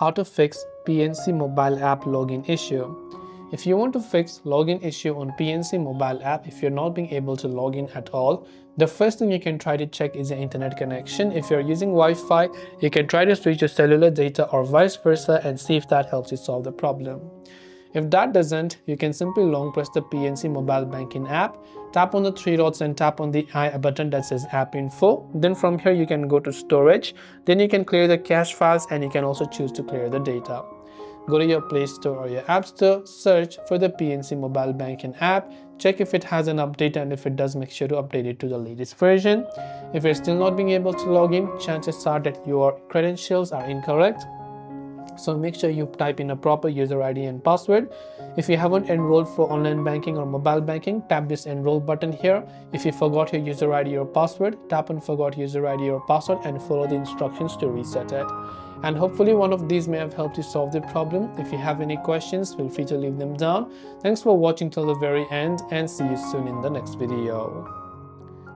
how to fix PNC mobile app login issue. If you want to fix login issue on PNC mobile app, if you're not being able to log in at all, the first thing you can try to check is your internet connection. If you're using Wi-Fi, you can try to switch your cellular data or vice versa and see if that helps you solve the problem. If that doesn't, you can simply long press the PNC Mobile Banking app, tap on the three dots and tap on the I button that says App Info. Then from here you can go to Storage, then you can clear the cache files and you can also choose to clear the data. Go to your Play Store or your App Store, search for the PNC Mobile Banking app, check if it has an update, and if it does, make sure to update it to the latest version. If you're still not being able to log in, chances are that your credentials are incorrect. So make sure you type in a proper user ID and password. If you haven't enrolled for online banking or mobile banking, tap this enroll button here. If you forgot your user ID or password, tap on forgot user ID or password and follow the instructions to reset it. And hopefully one of these may have helped you solve the problem. If you have any questions, feel free to leave them down. Thanks for watching till the very end and see you soon in the next video.